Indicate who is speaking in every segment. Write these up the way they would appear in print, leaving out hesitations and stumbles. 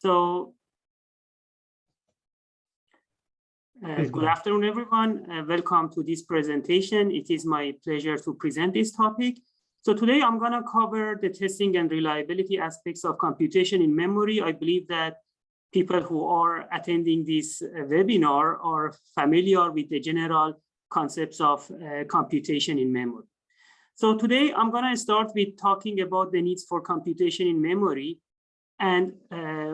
Speaker 1: So, good afternoon, everyone. Welcome to this presentation. It is my pleasure to present this topic. So today I'm going to cover the testing and reliability aspects of computation in memory. I believe that people who are attending this webinar are familiar with the general concepts of computation in memory. So today I'm going to start with talking about the needs for computation in memory, and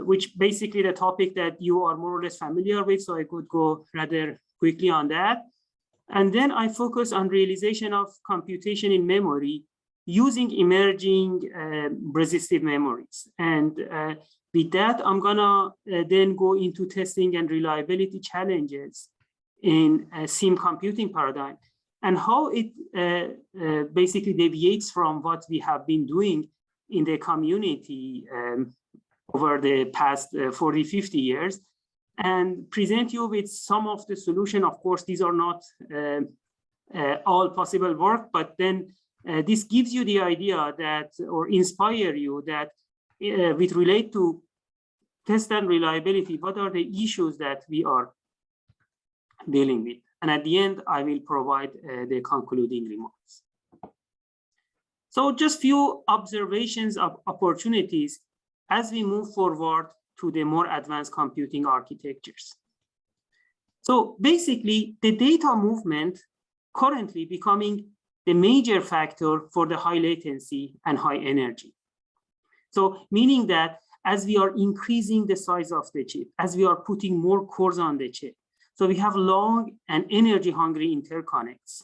Speaker 1: which basically the topic that you are more or less familiar with, so I could go rather quickly on that. And then I focus on realization of computation in memory using emerging resistive memories. And with that, I'm gonna then go into testing and reliability challenges in a SIM computing paradigm and how it basically deviates from what we have been doing in the community over the past 40, 50 years, and present you with some of the solution. Of course, these are not all possible work, but then this gives you the idea that, or inspire you that with relate to test and reliability, what are the issues that we are dealing with? And at the end, I will provide the concluding remarks. So just few observations of opportunities as we move forward to the more advanced computing architectures. So basically, the data movement currently becoming the major factor for the high latency and high energy. So meaning that as we are increasing the size of the chip, as we are putting more cores on the chip, so we have long and energy hungry interconnects.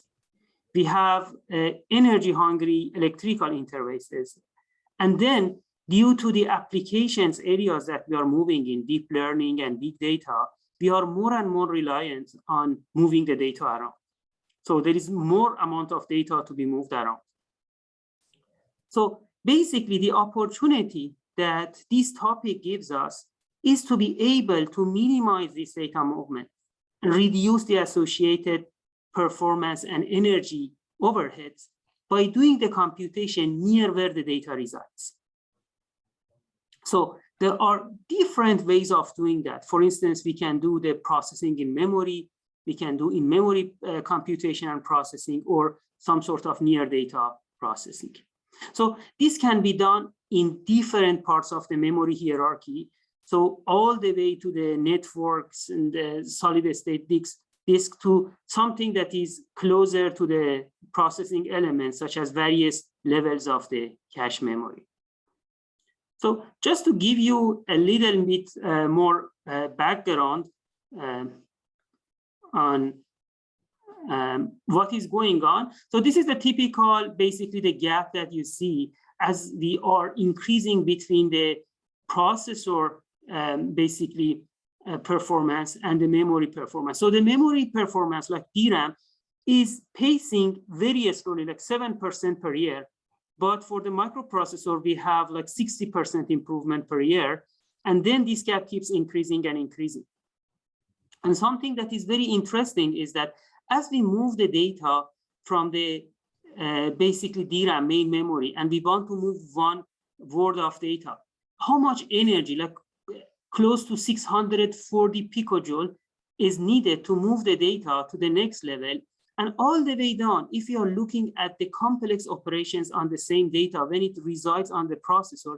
Speaker 1: We have energy hungry electrical interfaces. And then due to the applications areas that we are moving in, deep learning and big data, we are more and more reliant on moving the data around. So there is more amount of data to be moved around. So basically the opportunity that this topic gives us is to be able to minimize this data movement and reduce the associated performance and energy overheads by doing the computation near where the data resides. So there are different ways of doing that. For instance, we can do the processing in memory, we can do in memory computation and processing, or some sort of near data processing. So this can be done in different parts of the memory hierarchy. So all the way to the networks and the solid state disk to something that is closer to the processing elements, such as various levels of the cache memory. So just to give you a little bit more background on what is going on. So this is the typical, basically the gap that you see as we are increasing between the processor performance and the memory performance. So the memory performance, like DRAM, is pacing very slowly, like 7% per year. But for the microprocessor, we have like 60% improvement per year. And then this gap keeps increasing and increasing. And something that is very interesting is that as we move the data from the basically DRAM main memory, and we want to move one word of data, how much energy, like close to 640 picojoule, is needed to move the data to the next level. And all the way down, if you are looking at the complex operations on the same data, when it resides on the processor,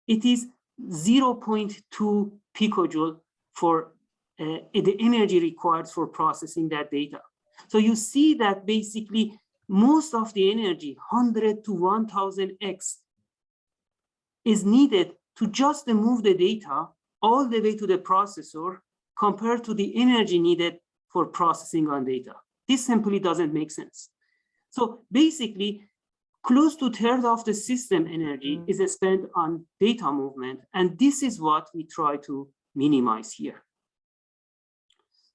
Speaker 1: it is 0.2 picojoule for the energy required for processing that data. So you see that basically most of the energy, 100 to 1000x, is needed to just move the data all the way to the processor compared to the energy needed for processing on data. This simply doesn't make sense. So basically, close to a third of the system energy is spent on data movement, and this is what we try to minimize here.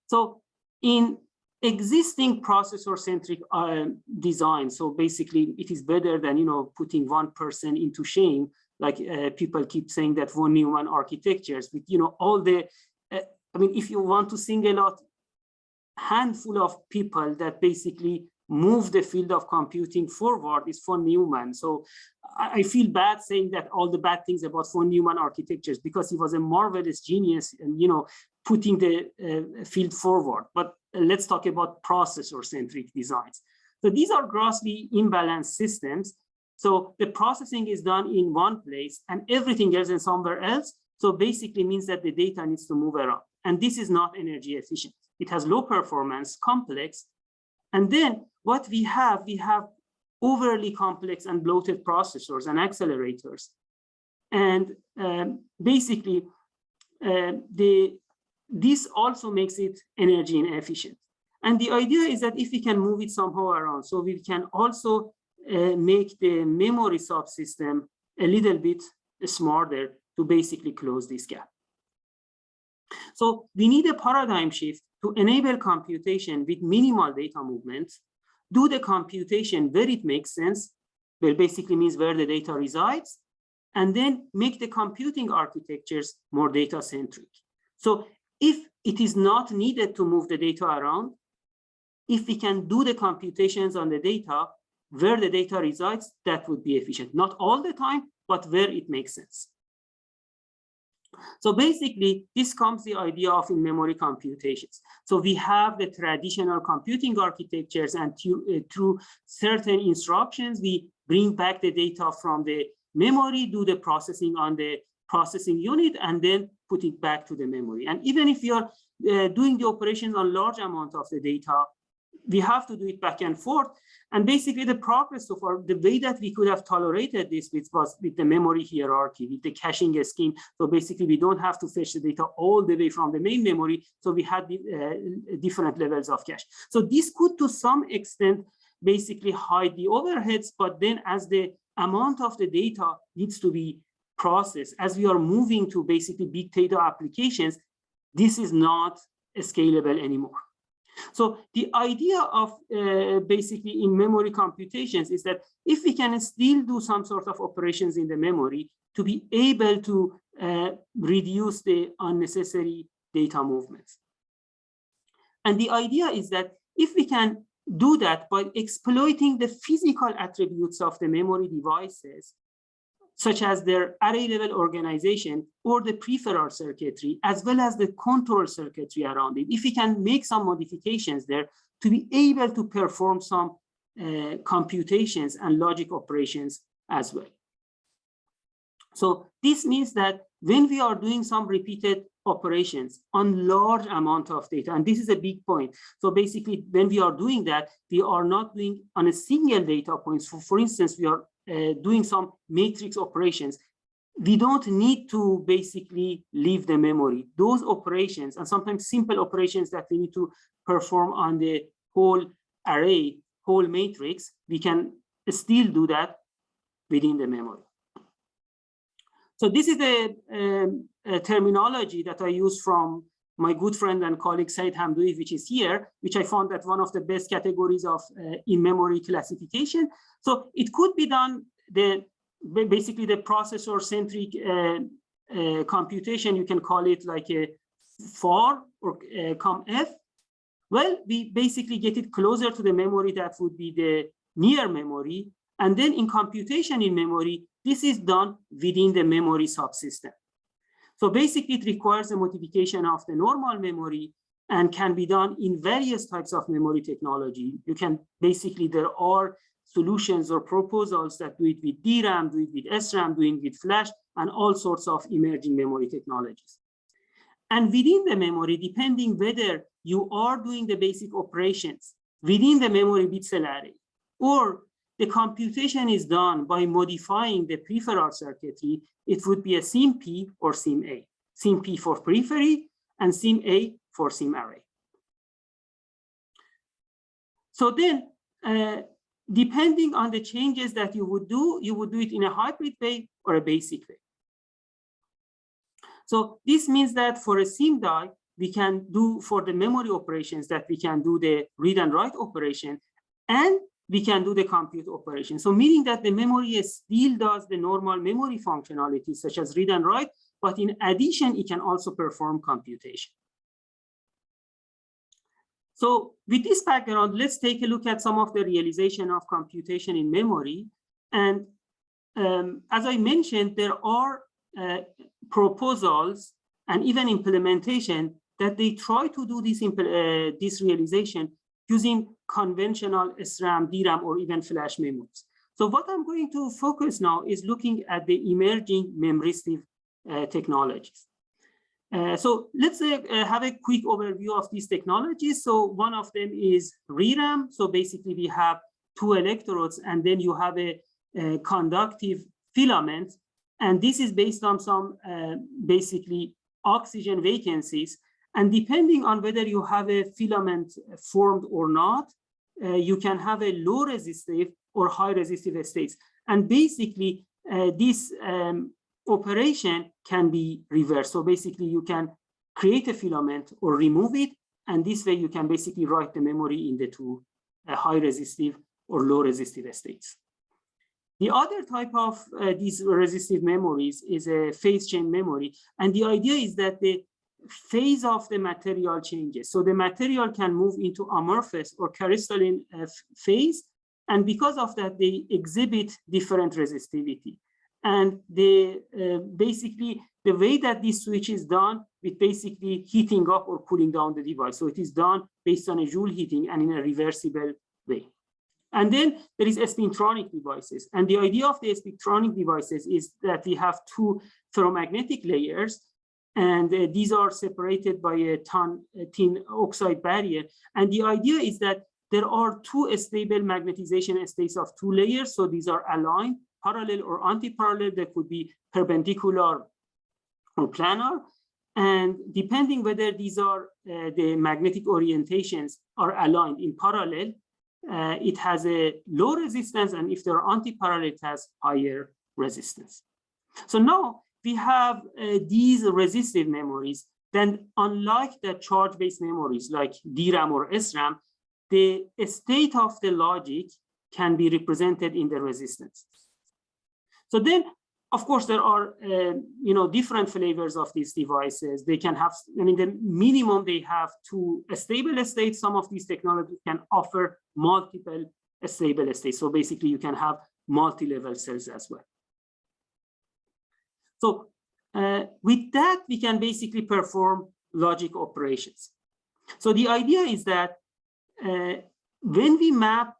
Speaker 1: So in existing processor-centric design, so basically it is better than putting one person into shame, like people keep saying that one Newman architectures with all the, I mean, if you want to single out handful of people that basically moved the field of computing forward is von Neumann. So I feel bad saying that all the bad things about von Neumann architectures, because he was a marvelous genius and, putting the field forward. But let's talk about processor-centric designs. So these are grossly imbalanced systems. So the processing is done in one place and everything else is somewhere else. So basically means that the data needs to move around. And this is not energy efficient. It has low performance, complex. And then what we have overly complex and bloated processors and accelerators. And basically, this also makes it energy inefficient. And the idea is that if we can move it somehow around, so we can also make the memory subsystem a little bit smarter to basically close this gap. So we need a paradigm shift to enable computation with minimal data movement, do the computation where it makes sense, where basically means where the data resides, and then make the computing architectures more data-centric. So if it is not needed to move the data around, if we can do the computations on the data where the data resides, that would be efficient. Not all the time, but where it makes sense. So basically, this comes the idea of in-memory computations. So we have the traditional computing architectures, and through certain instructions, we bring back the data from the memory, do the processing on the processing unit, and then put it back to the memory. And even if you are doing the operations on large amount of the data, we have to do it back and forth. And basically the progress so far, the way that we could have tolerated this was with the memory hierarchy, with the caching scheme. So basically we don't have to fetch the data all the way from the main memory. So we had different levels of cache. So this could to some extent basically hide the overheads, but then as the amount of the data needs to be processed, as we are moving to basically big data applications, this is not scalable anymore. So the idea of basically in memory computations is that if we can still do some sort of operations in the memory to be able to reduce the unnecessary data movements. And the idea is that if we can do that by exploiting the physical attributes of the memory devices, such as their array level organization or the peripheral circuitry, as well as the control circuitry around it. If we can make some modifications there to be able to perform some computations and logic operations as well. So this means that when we are doing some repeated operations on large amount of data, and this is a big point. So basically, when we are doing that, we are not doing on a single data point. So for instance, we are doing some matrix operations. We don't need to basically leave the memory. Those operations, and sometimes simple operations that we need to perform on the whole array, whole matrix, we can still do that within the memory. So this is the terminology that I use from my good friend and colleague Said Hamdoui, which is here, which I found that one of the best categories of in-memory classification. So it could be done, basically the processor-centric computation, you can call it like a FAR or COMF. Well, we basically get it closer to the memory, that would be the near memory. And then in computation in memory, this is done within the memory subsystem. So basically it requires a modification of the normal memory and can be done in various types of memory technology. You can basically, there are solutions or proposals that do it with DRAM, do it with SRAM, doing it with flash, and all sorts of emerging memory technologies. And within the memory, depending whether you are doing the basic operations within the memory bit cell array, or the computation is done by modifying the peripheral circuitry, it would be a SIM-P or SIM-A. SIM-P for periphery and SIM-A for SIM array. So then, depending on the changes that you would do it in a hybrid way or a basic way. So this means that for a SIM die, we can do for the memory operations that we can do the read and write operation, and we can do the compute operation. So meaning that the memory still does the normal memory functionalities such as read and write, but in addition, it can also perform computation. So with this background, let's take a look at some of the realization of computation in memory. And as I mentioned, there are proposals and even implementation that they try to do this realization using conventional SRAM, DRAM, or even flash memories. So what I'm going to focus now is looking at the emerging memory-centric technologies. So let's have a quick overview of these technologies. So one of them is ReRAM. So basically we have two electrodes and then you have a conductive filament. And this is based on some basically oxygen vacancies. And depending on whether you have a filament formed or not, you can have a low resistive or high resistive states. And basically this operation can be reversed. So basically you can create a filament or remove it. And this way you can basically write the memory in the two high resistive or low resistive states. The other type of these resistive memories is a phase change memory. And the idea is that the phase of the material changes. So the material can move into amorphous or crystalline phase. And because of that, they exhibit different resistivity. And basically, the way that this switch is done with basically heating up or cooling down the device. So it is done based on a Joule heating and in a reversible way. And then there is spintronic devices. And the idea of the spintronic devices is that we have two ferromagnetic layers, and these are separated by a tin oxide barrier. And the idea is that there are two stable magnetization states of two layers. So these are aligned, parallel or anti-parallel. They could be perpendicular or planar. And depending whether these are the magnetic orientations are aligned in parallel, it has a low resistance. And if they're anti-parallel, it has higher resistance. So now we have these resistive memories. Then unlike the charge-based memories like DRAM or SRAM, the state of the logic can be represented in the resistance. So then, of course, there are different flavors of these devices. They can have, the minimum they have two stable states. Some of these technologies can offer multiple stable states. So basically, you can have multi-level cells as well. So with that, we can basically perform logic operations. So the idea is that when we map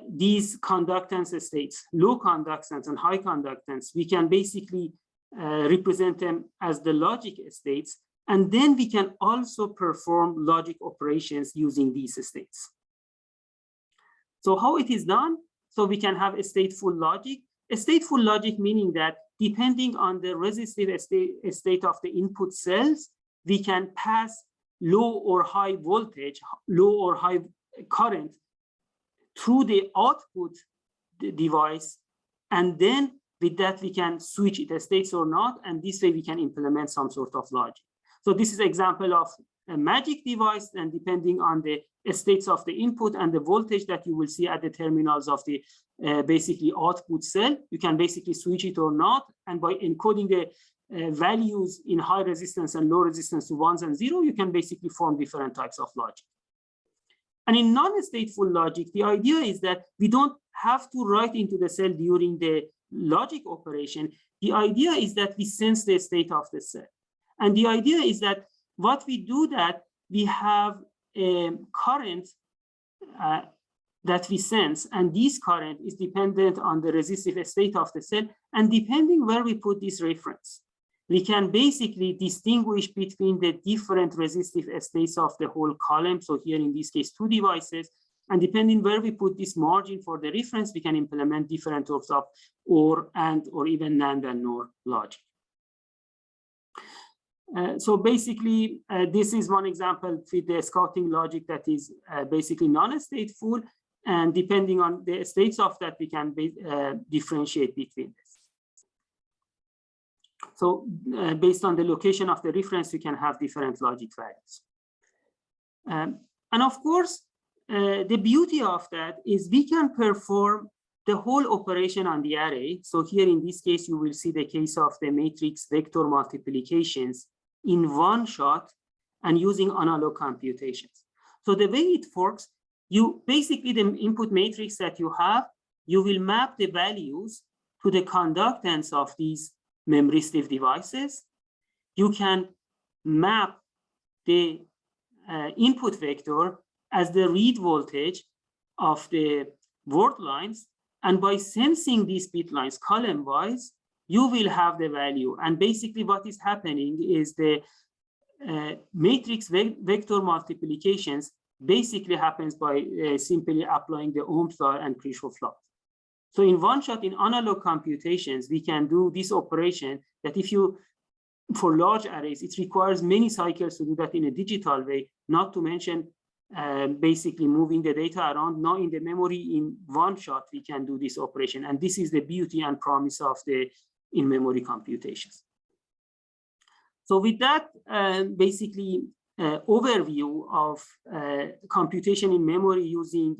Speaker 1: these conductance states, low conductance and high conductance, we can basically represent them as the logic states. And then we can also perform logic operations using these states. So how it is done? So we can have a stateful logic. A stateful logic meaning that depending on the resistive state of the input cells, we can pass low or high voltage, low or high current through the output device. And then with that, we can switch it states or not. And this way we can implement some sort of logic. So this is an example of a magic device, and depending on the states of the input and the voltage that you will see at the terminals of the basically output cell, you can basically switch it or not. And by encoding the values in high resistance and low resistance to ones and zero, you can basically form different types of logic. And in non-stateful logic, the idea is that we don't have to write into the cell during the logic operation. The idea is that we sense the state of the cell. And the idea is that what we do that we have a current that we sense, and this current is dependent on the resistive state of the cell. And depending where we put this reference, we can basically distinguish between the different resistive states of the whole column. So here in this case, two devices. And depending where we put this margin for the reference, we can implement different types of OR, AND, or even NAND and NOR logic. So basically, this is one example with the scouting logic that is basically non-stateful. And depending on the states of that, we can differentiate between this. So based on the location of the reference, we can have different logic values. And of course, the beauty of that is we can perform the whole operation on the array. So here in this case, you will see the case of the matrix vector multiplications in one shot and using analog computations. So the way it works, you basically, the input matrix that you have, you will map the values to the conductance of these memory-stiff devices. You can map the input vector as the read voltage of the word lines. And by sensing these bit lines column-wise, you will have the value. And basically what is happening is the matrix vector multiplications basically happens by simply applying the Ohm's law and Kirchhoff's law. So in one shot, in analog computations, we can do this operation that if you, for large arrays, it requires many cycles to do that in a digital way, not to mention basically moving the data around. Now in the memory, in one shot, we can do this operation. And this is the beauty and promise of the in-memory computations. So with that, basically overview of computation in memory using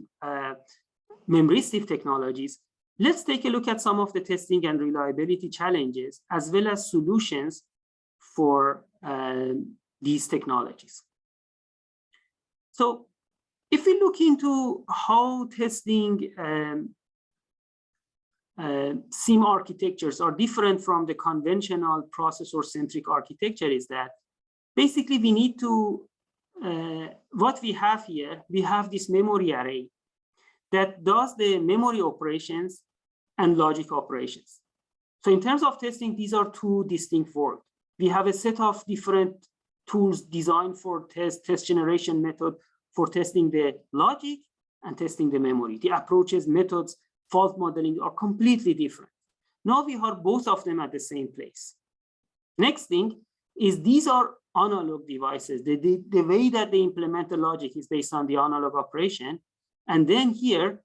Speaker 1: memory-stiff technologies, let's take a look at some of the testing and reliability challenges, as well as solutions for these technologies. So if we look into how testing SIM architectures are different from the conventional processor-centric architecture, is that basically we need to, what we have here, we have this memory array that does the memory operations and logic operations. So in terms of testing, these are two distinct worlds. We have a set of different tools designed for test generation method for testing the logic and testing the memory. The approaches, methods, fault modeling are completely different. Now we have both of them at the same place. Next thing is these are analog devices. The way that they implement the logic is based on the analog operation. And then here,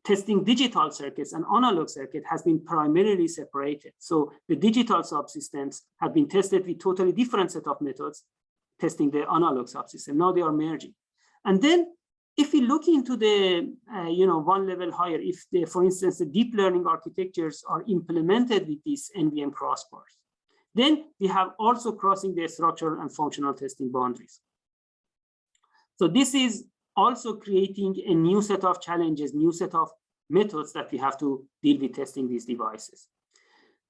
Speaker 1: testing digital circuits and analog circuit has been primarily separated. So the digital subsystems have been tested with totally different set of methods, testing the analog subsystem. Now they are merging. And then if we look into the, one level higher, if for instance, the deep learning architectures are implemented with these NVM crossbars, then we have also crossing the structural and functional testing boundaries. So this is also creating a new set of challenges, new set of methods that we have to deal with testing these devices.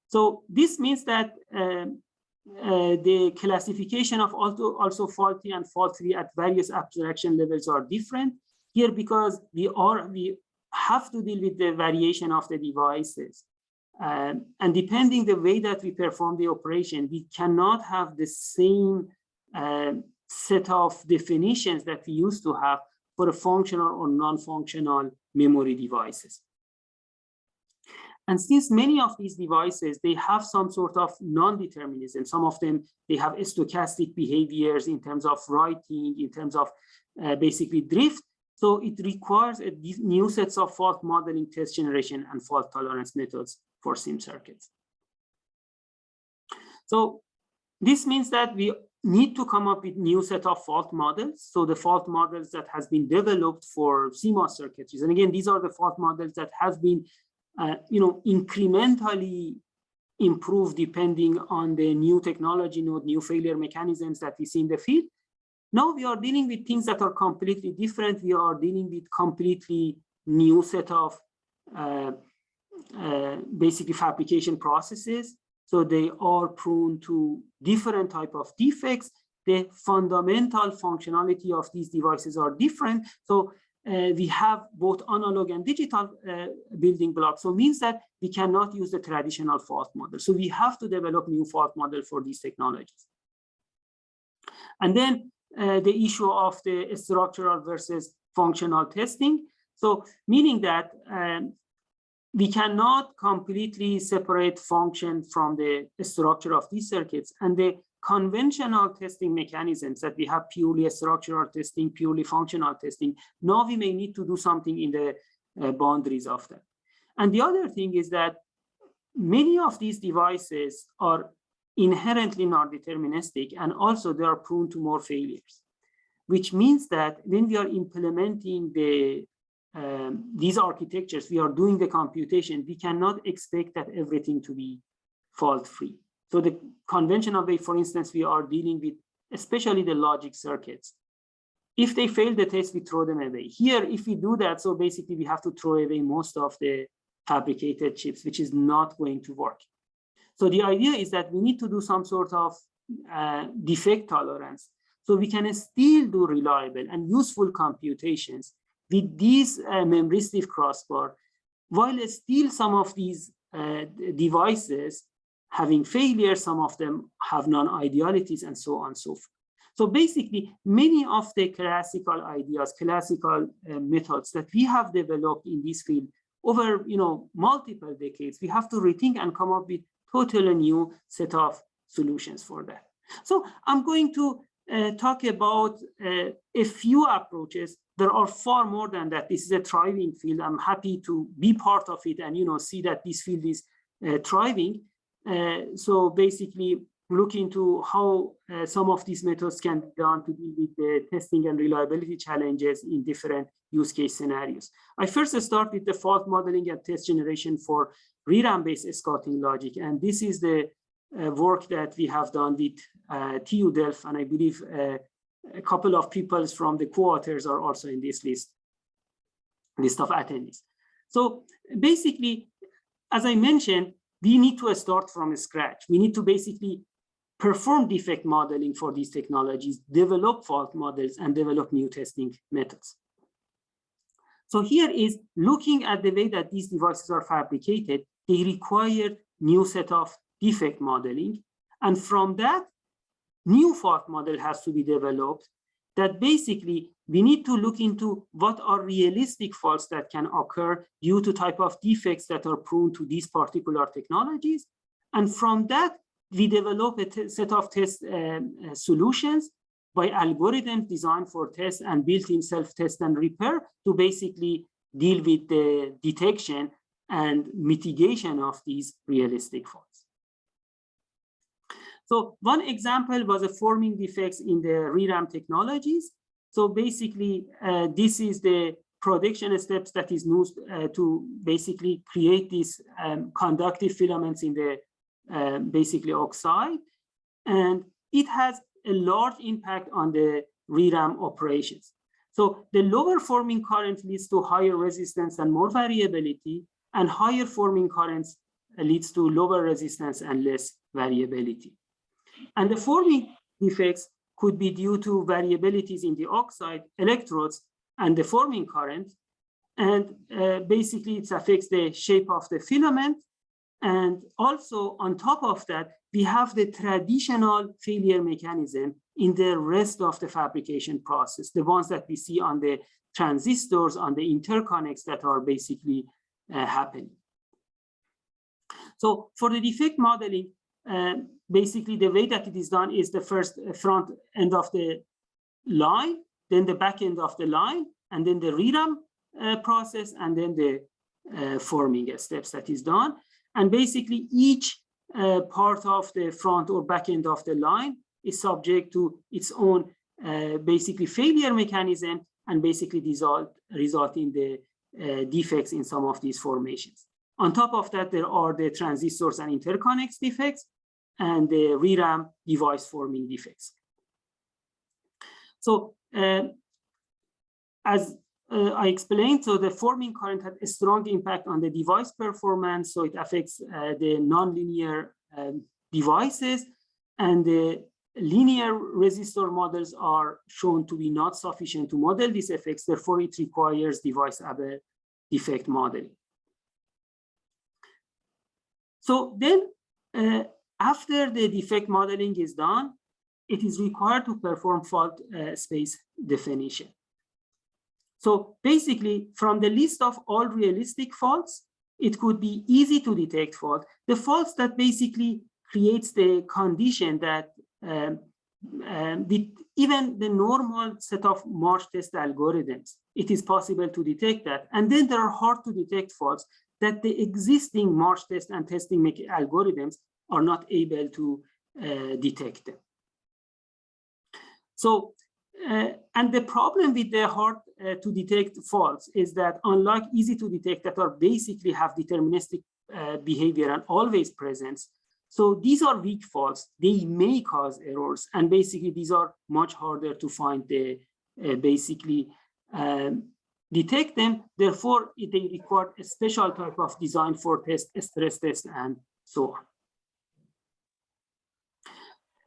Speaker 1: So this means that the classification of also faulty and fault-free at various abstraction levels are different here, because we have to deal with the variation of the devices. And depending the way that we perform the operation, we cannot have the same set of definitions that we used to have for a functional or non-functional memory devices. And since many of these devices, they have some sort of non-determinism, some of them, they have stochastic behaviors in terms of writing, in terms of basically drift. So it requires new sets of fault modeling, test generation, and fault tolerance methods for SIM circuits. So this means that we need to come up with new set of fault models. So the fault models that has been developed for CMOS circuitries. And again, these are the fault models that have been incrementally improved depending on the new technology node, new failure mechanisms that we see in the field. Now we are dealing with things that are completely different. We are dealing with completely new set of basically fabrication processes. So they are prone to different type of defects. The fundamental functionality of these devices are different. So we have both analog and digital building blocks. So it means that we cannot use the traditional fault model. So we have to develop new fault model for these technologies. And then the issue of the structural versus functional testing. So meaning that we cannot completely separate function from the structure of these circuits, and the conventional testing mechanisms that we have purely structural testing, purely functional testing. Now we may need to do something in the boundaries of that. And the other thing is that many of these devices are inherently non-deterministic, and also they are prone to more failures, which means that when we are implementing these architectures, we are doing the computation, we cannot expect that everything to be fault-free. So the conventional way, for instance, we are dealing with, especially the logic circuits, If they fail the test, we throw them away. Here, if we do that, so basically we have to throw away most of the fabricated chips, which is not going to work. So the idea is that we need to do some sort of defect tolerance, so we can still do reliable and useful computations with these memoristic crossbar, while still some of these devices having failures, some of them have non-idealities, and so on and so forth. So basically, many of the classical ideas, classical methods that we have developed in this field over multiple decades, we have to rethink and come up with totally new set of solutions for that. So I'm going to talk about a few approaches. There are far more than that. This is a thriving field. I'm happy to be part of it and see that this field is thriving. So basically, look into how some of these methods can be done to deal with the testing and reliability challenges in different use case scenarios. I first start with the fault modeling and test generation for ReRAM-based scouting logic. And this is the work that we have done with TU Delft, and I believe a couple of people from the co-authors are also in this list of attendees. So basically, as I mentioned, we need to start from scratch. We need to basically perform defect modeling for these technologies, develop fault models, and develop new testing methods. So here is looking at the way that these devices are fabricated. They require new set of defect modeling. And from that, new fault model has to be developed that basically we need to look into what are realistic faults that can occur due to type of defects that are prone to these particular technologies. And from that, we develop a set of test solutions by algorithms designed for test and built-in self-test and repair to basically deal with the detection and mitigation of these realistic faults. So one example was a forming defects in the ReRAM technologies. So basically, this is the production steps that is used to basically create these conductive filaments in the basically oxide. And it has a large impact on the ReRAM operations. So the lower forming current leads to higher resistance and more variability, and higher forming currents leads to lower resistance and less variability. And the forming defects could be due to variabilities in the oxide electrodes and the forming current. And basically, it affects the shape of the filament. And also, on top of that, we have the traditional failure mechanism in the rest of the fabrication process, the ones that we see on the transistors, on the interconnects that are basically happening. So for the defect modeling, basically the way that it is done is the first front end of the line, then the back end of the line, and then the ReRAM process, and then the forming steps that is done. And basically each part of the front or back end of the line is subject to its own basically failure mechanism, and basically result in the defects in some of these formations. On top of that, there are the transistors and interconnects defects and the ReRAM device forming defects. So as I explained, so the forming current had a strong impact on the device performance. So it affects the nonlinear devices, and the linear resistor models are shown to be not sufficient to model these effects. Therefore, it requires device-able defect modeling. So then, after the defect modeling is done, it is required to perform fault space definition. So basically, from the list of all realistic faults, it could be easy to detect fault. The faults that basically creates the condition that even the normal set of March test algorithms, it is possible to detect that. And then there are hard to detect faults that the existing March test and testing algorithms are not able to detect them. So, and the problem with the hard to detect faults is that, unlike easy to detect that are basically have deterministic behavior and always present, so these are weak faults. They may cause errors, and basically these are much harder to find the basically detect them. Therefore, they require a special type of design for test, stress test, and so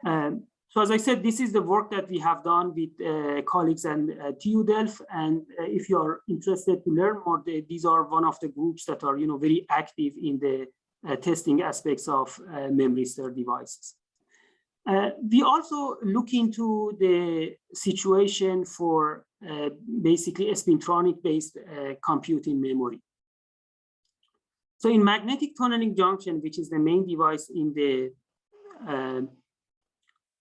Speaker 1: on. So as I said, this is the work that we have done with colleagues and TU Delft. And if you are interested to learn more, these are one of the groups that are, very active in the testing aspects of memory-stirred devices. We also look into the situation for basically spintronic-based computing memory. So in magnetic tunneling junction, which is the main device in the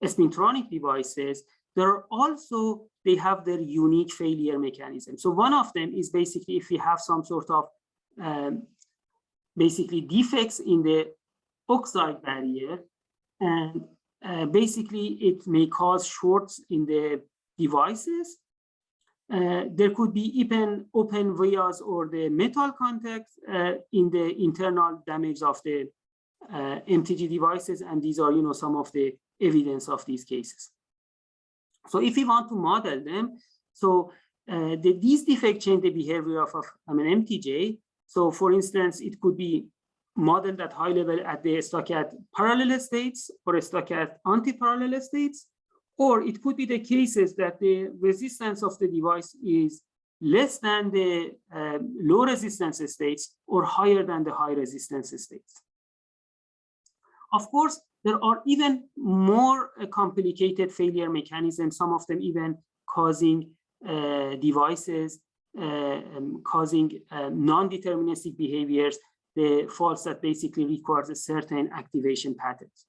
Speaker 1: spintronic devices, there are also, they have their unique failure mechanism. So one of them is basically if we have some sort of basically defects in the oxide barrier, and basically it may cause shorts in the devices. There could be even open vias or the metal contacts in the internal damage of the MTG devices, and these are, some of the evidence of these cases. So if we want to model them, so these defects change the behavior of an MTJ. So for instance, it could be modeled at high level at the stochastic parallel states or stochastic anti-parallel states, or it could be the cases that the resistance of the device is less than the low resistance states or higher than the high resistance states. Of course, there are even more complicated failure mechanisms, some of them even causing devices, causing non-deterministic behaviors, the faults that basically requires a certain activation patterns.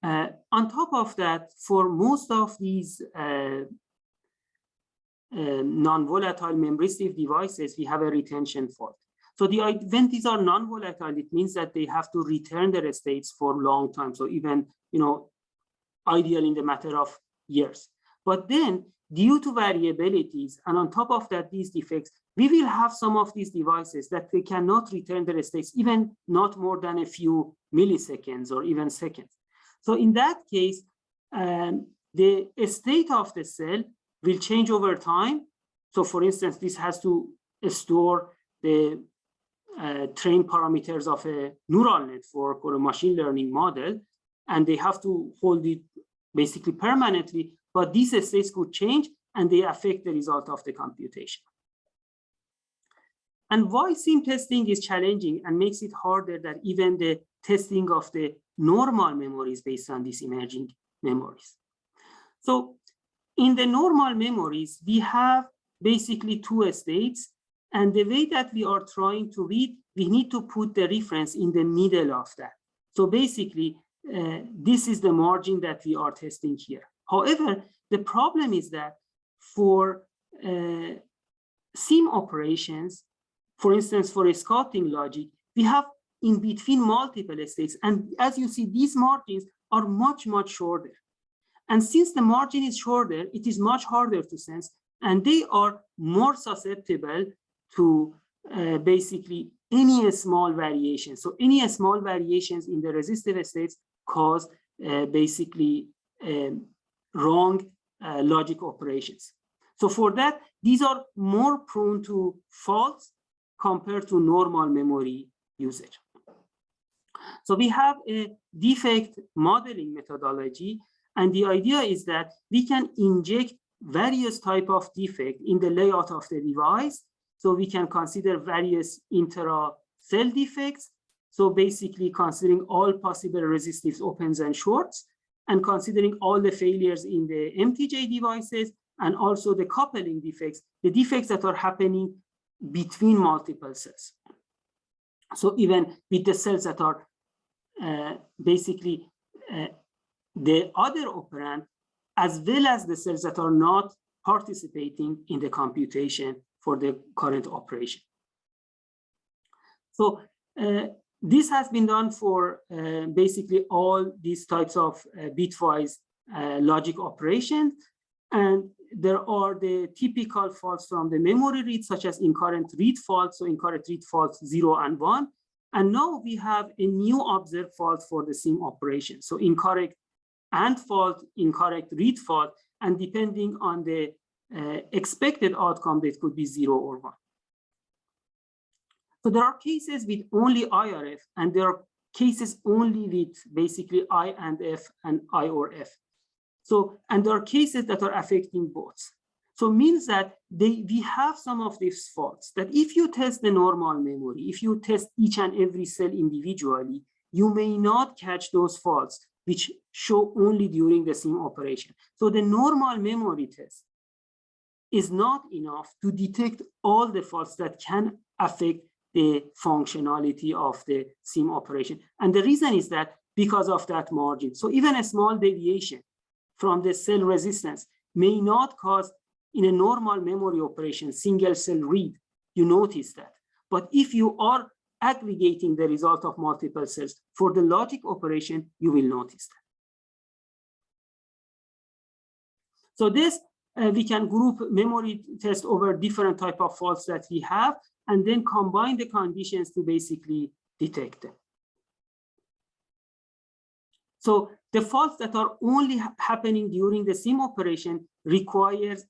Speaker 1: On top of that, for most of these non-volatile memory-stive devices, we have a retention fault. So when these are non-volatile, it means that they have to return their states for a long time. So even, ideal in the matter of years. But then due to variabilities, and on top of that, these defects, we will have some of these devices that they cannot return their states, even not more than a few milliseconds or even seconds. So in that case, the state of the cell will change over time. So for instance, this has to store the train parameters of a neural network or a machine learning model, and they have to hold it basically permanently, but these states could change and they affect the result of the computation. And why SIM testing is challenging and makes it harder than even the testing of the normal memories based on these emerging memories. So in the normal memories, we have basically two states. And the way that we are trying to read, we need to put the reference in the middle of that. So basically, this is the margin that we are testing here. However, the problem is that for SIM operations, for instance, for a scouting logic, we have in between multiple states. And as you see, these margins are much, much shorter. And since the margin is shorter, it is much harder to sense, and they are more susceptible to basically any small variation. So any small variations in the resistive states cause basically wrong logic operations. So for that, these are more prone to faults compared to normal memory usage. So we have a defect modeling methodology, and the idea is that we can inject various types of defect in the layout of the device. So we can consider various intra-cell defects. So basically considering all possible resistives, opens and shorts, and considering all the failures in the MTJ devices, and also the coupling defects, the defects that are happening between multiple cells. So even with the cells that are basically the other operand, as well as the cells that are not participating in the computation for the current operation. So this has been done for basically all these types of bitwise logic operations. And there are the typical faults from the memory read, such as incorrect read faults, so incorrect read faults 0 and 1. And now we have a new observed fault for the SIM operation. So incorrect AND fault, incorrect read fault. and depending on the expected outcome, that could be 0 or 1. So there are cases with only I or F, and there are cases only with basically I and F and I or F. So, and there are cases that are affecting both. So means that we have some of these faults that if you test the normal memory, if you test each and every cell individually, you may not catch those faults which show only during the SIM operation. So the normal memory test is not enough to detect all the faults that can affect the functionality of the SIM operation. And the reason is that because of that margin. So even a small deviation from the cell resistance may not cause, in a normal memory operation, single cell read, you notice that. But if you are aggregating the result of multiple cells for the logic operation, you will notice that. So this, we can group memory test over different type of faults that we have, and then combine the conditions to basically detect them. So the faults that are only happening during the SIM operation requires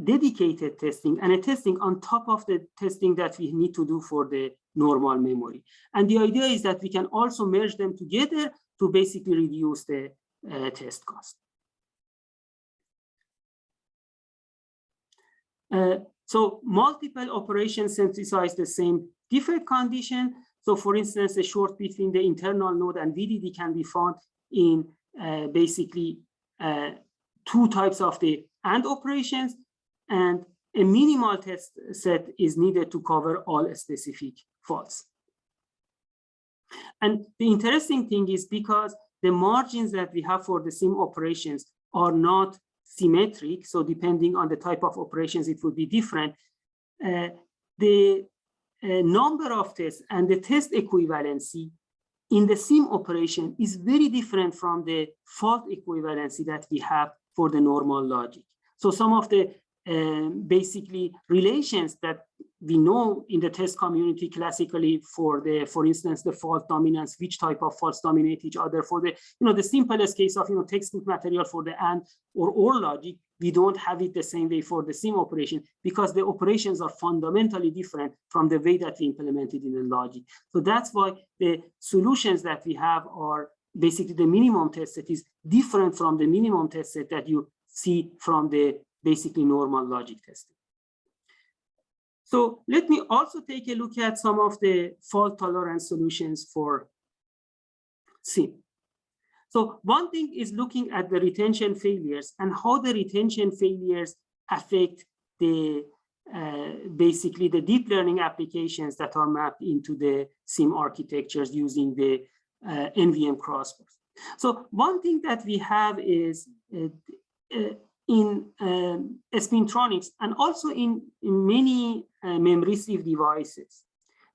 Speaker 1: dedicated testing and a testing on top of the testing that we need to do for the normal memory. And the idea is that we can also merge them together to basically reduce the test cost. So multiple operations synthesize the same defect condition. So for instance, the short between the internal node and VDD can be found in basically 2 types of the AND operations, and a minimal test set is needed to cover all specific faults. And the interesting thing is because the margins that we have for the SIM operations are not symmetric, so depending on the type of operations, it would be different. The number of tests and the test equivalency in the SIM operation is very different from the fault equivalency that we have for the normal logic. So some of the basically relations that we know in the test community classically for instance, the fault dominance, which type of faults dominate each other. For the, the simplest case of, textbook material for the AND or OR logic, we don't have it the same way for the SIM operation because the operations are fundamentally different from the way that we implemented in the logic. So that's why the solutions that we have are basically the minimum test set is different from the minimum test set that you see from the basically normal logic testing. So let me also take a look at some of the fault tolerance solutions for SIM. So one thing is looking at the retention failures and how the retention failures affect the basically the deep learning applications that are mapped into the SIM architectures using the NVM crossbars. So one thing that we have is in spintronics and also in many MIM-receive devices,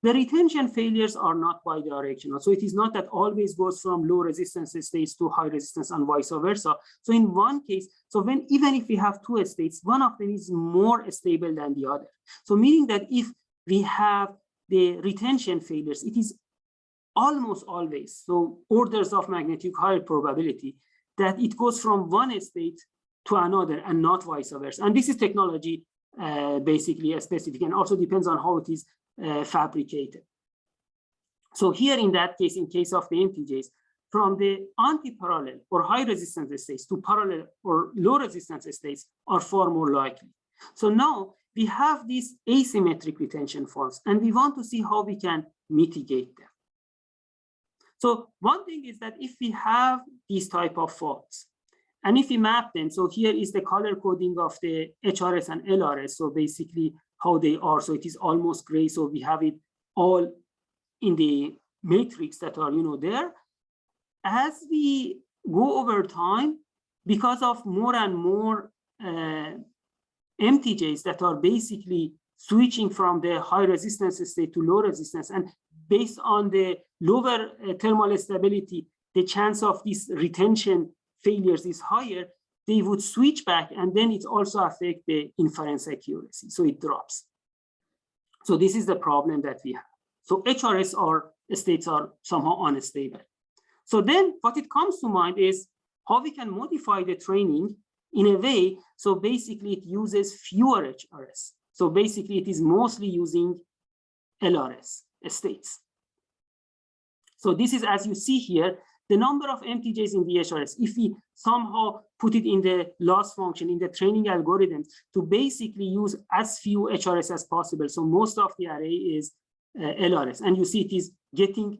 Speaker 1: the retention failures are not bidirectional. So it is not that always goes from low resistance states to high resistance and vice versa. So in one case, so even if we have 2 states, one of them is more stable than the other. So meaning that if we have the retention failures, it is almost always, so orders of magnitude higher probability that it goes from one state to another and not vice versa. And this is technology basically specific and also depends on how it is fabricated. So here in that case, in case of the MTJs, from the anti-parallel or high resistance states to parallel or low resistance states are far more likely. So now we have these asymmetric retention faults and we want to see how we can mitigate them. So one thing is that if we have these type of faults, and if we map them, so here is the color coding of the HRS and LRS, so basically how they are. So it is almost gray, so we have it all in the matrix that are there. As we go over time, because of more and more MTJs that are basically switching from the high resistance state to low resistance, and based on the lower thermal stability, the chance of these retention failures is higher, they would switch back, and then it also affects the inference accuracy, so it drops. So this is the problem that we have. So HRS states are somehow unstable. So then what it comes to mind is how we can modify the training in a way, so basically it uses fewer HRS. So basically it is mostly using LRS states. So this is, as you see here, the number of MTJs in the HRS. If we somehow put it in the loss function, in the training algorithms, to basically use as few HRS as possible. So most of the array is LRS, and you see it is getting,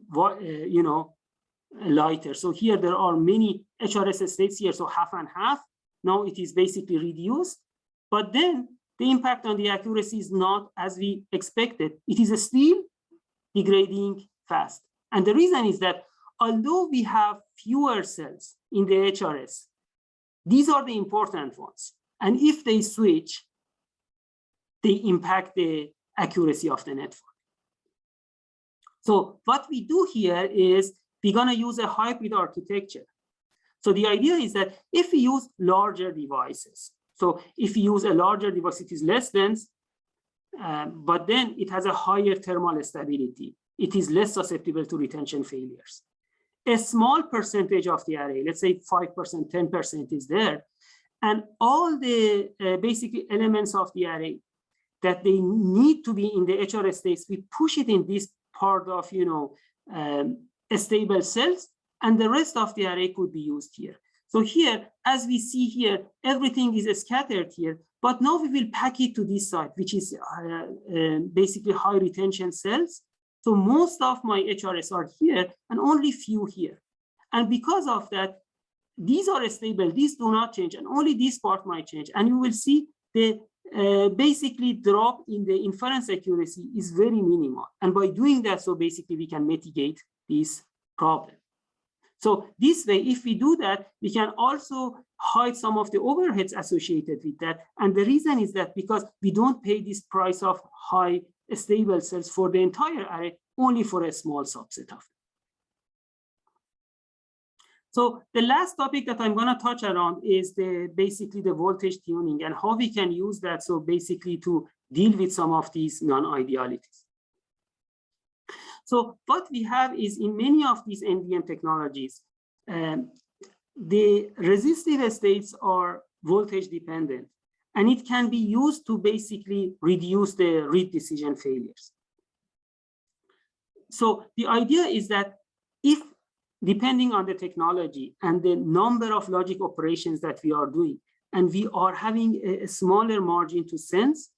Speaker 1: lighter. So here there are many HRS states here, so half and half. Now it is basically reduced, but then the impact on the accuracy is not as we expected. It is still degrading fast. And the reason is that although we have fewer cells in the HRS, these are the important ones. And if they switch, they impact the accuracy of the network. So what we do here is we're going to use a hybrid architecture. So the idea is that if we use larger devices, so if you use a larger device, it is less dense, but then it has a higher thermal stability. It is less susceptible to retention failures. A small percentage of the array, let's say 5%, 10% is there, and all the basically elements of the array that they need to be in the HRS states, we push it in this part of, stable cells, and the rest of the array could be used here. So here, as we see here, everything is scattered here, but now we will pack it to this side, which is basically high retention cells. So most of my HRS are here and only few here. And because of that, these are stable, these do not change, and only this part might change. And you will see the basically drop in the inference accuracy is very minimal. And by doing that, so basically we can mitigate this problem. So this way, if we do that, we can also hide some of the overheads associated with that. And the reason is that because we don't pay this price of high stable cells for the entire array, only for a small subset of them. So the last topic that I'm going to touch around is basically the voltage tuning and how we can use that, so basically to deal with some of these non-idealities. So what we have is in many of these NVM technologies, the resistive states are voltage dependent, and it can be used to basically reduce the read decision failures. So the idea is that if, depending on the technology and the number of logic operations that we are doing, and we are having a smaller margin to sense,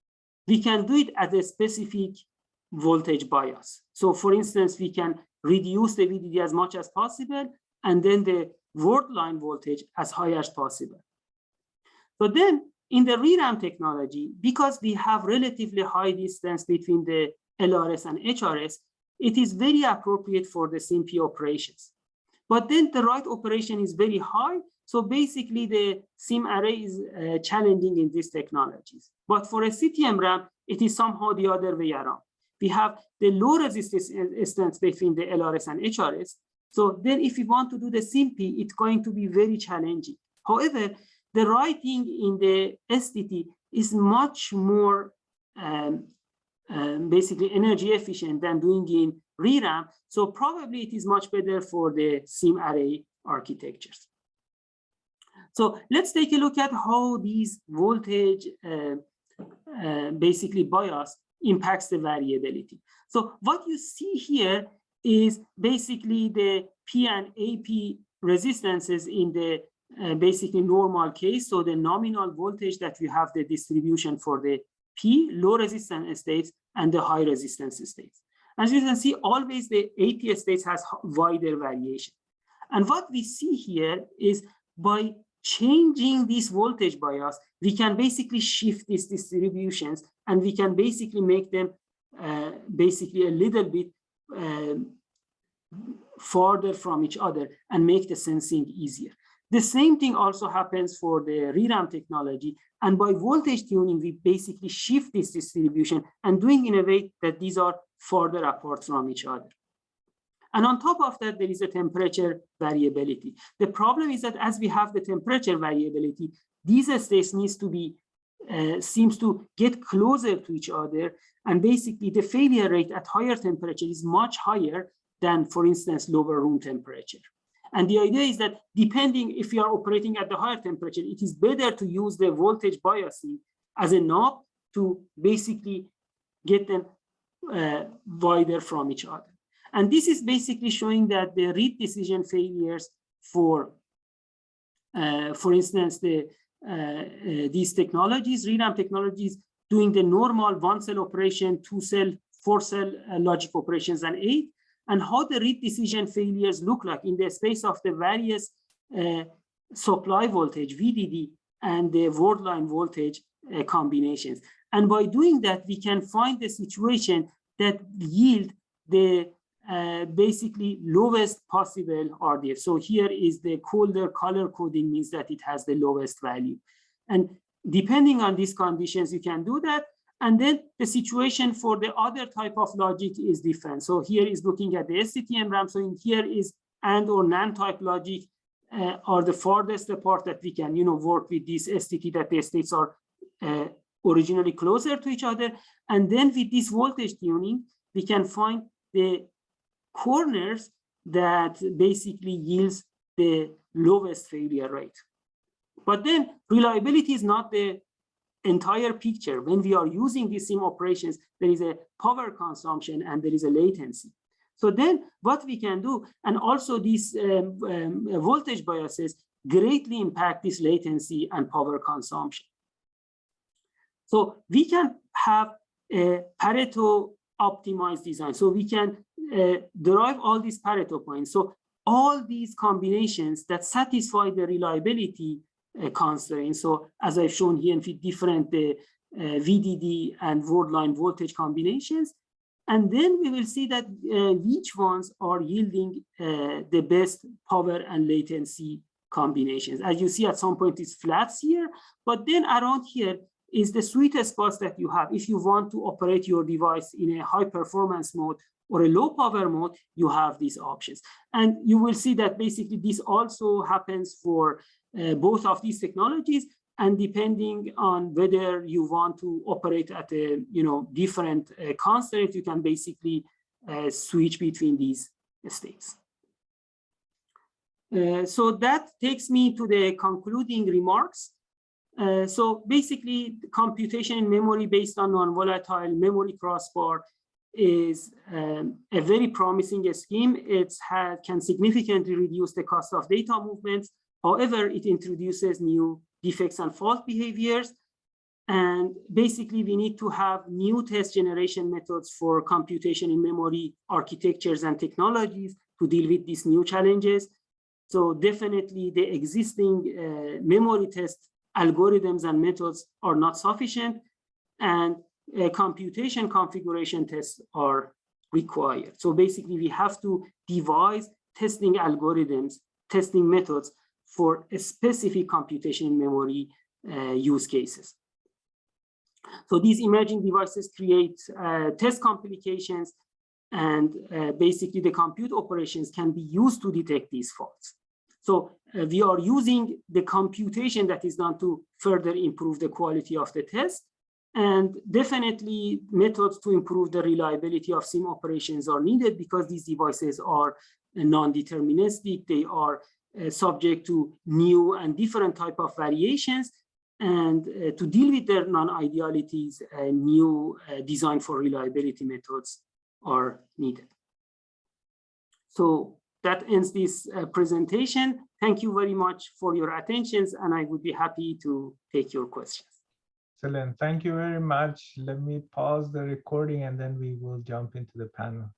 Speaker 1: we can do it at a specific voltage bias. So for instance, we can reduce the VDD as much as possible, and then the word line voltage as high as possible. But then in the ReRAM technology, because we have relatively high distance between the LRS and HRS, it is very appropriate for the SIMP operations. But then the write operation is very high. So basically the SIM array is challenging in these technologies. But for a CTM RAM, it is somehow the other way around. We have the low resistance between the LRS and HRS. So then if we want to do the SIMP, it's going to be very challenging. However, the writing in the STT is much more basically energy efficient than doing in ReRAM. So probably it is much better for the SIM array architectures. So let's take a look at how these voltage basically bias impacts the variability. So what you see here is basically the P and AP resistances in the basically normal case. So the nominal voltage that we have the distribution for the P, low resistance states, and the high resistance states. As you can see, always the AP states has wider variation. And what we see here is by changing this voltage bias, we can basically shift these distributions, and we can basically make them basically a little bit farther from each other and make the sensing easier. The same thing also happens for the ReRAM technology. And by voltage tuning, we basically shift this distribution and doing in a way that these are farther apart from each other. And on top of that, there is a temperature variability. The problem is that as we have the temperature variability, these states needs to be, seems to get closer to each other. And basically the failure rate at higher temperature is much higher than, for instance, lower room temperature. And the idea is that depending if you are operating at the higher temperature, it is better to use the voltage biasing as a knob to basically get them wider from each other. And this is basically showing that the read decision failures for instance, these technologies, ReRAM technologies, doing the normal 1-cell operation, 2-cell, 4-cell logic operations, and 8, and how the read decision failures look like in the space of the various supply voltage, VDD, and the word line voltage combinations. And by doing that, we can find the situation that yield the basically lowest possible RDF. So here is the colder color coding means that it has the lowest value. And depending on these conditions, you can do that. And then the situation for the other type of logic is different. So here is looking at the STT RAM. So in here is AND or NAND type logic are the farthest apart that we can, work with this STT that the states are originally closer to each other. And then with this voltage tuning, we can find the corners that basically yields the lowest failure rate. But then reliability is not the entire picture. When we are using these SIM operations, there is a power consumption and there is a latency. So then what we can do, and also these voltage biases greatly impact this latency and power consumption. So we can have a Pareto optimized design. So we can derive all these Pareto points. So all these combinations that satisfy the reliability constraints. So as I've shown here with different VDD and word line voltage combinations. And then we will see that which ones are yielding the best power and latency combinations. As you see, at some point it's flats here, but then around here is the sweetest spots that you have. If you want to operate your device in a high performance mode or a low power mode, you have these options. And you will see that basically this also happens for both of these technologies. And depending on whether you want to operate at a different constraint, you can basically switch between these states. So that takes me to the concluding remarks. So basically, computation in memory based on non-volatile memory crossbar is a very promising scheme. It can significantly reduce the cost of data movements. However, it introduces new defects and fault behaviors. And basically, we need to have new test generation methods for computation in memory architectures and technologies to deal with these new challenges. So definitely, the existing memory test algorithms and methods are not sufficient, and computation configuration tests are required. So basically, we have to devise testing algorithms, testing methods for a specific computation in memory use cases. So these emerging devices create test complications, and basically the compute operations can be used to detect these faults. So we are using the computation that is done to further improve the quality of the test. And definitely methods to improve the reliability of SIM operations are needed because these devices are non-deterministic. They are subject to new and different type of variations. And to deal with their non-idealities, new design for reliability methods are needed. So that ends this presentation. Thank you very much for your attentions, and I would be happy to take your questions.
Speaker 2: Excellent. Thank you very much. Let me pause the recording and then we will jump into the panel.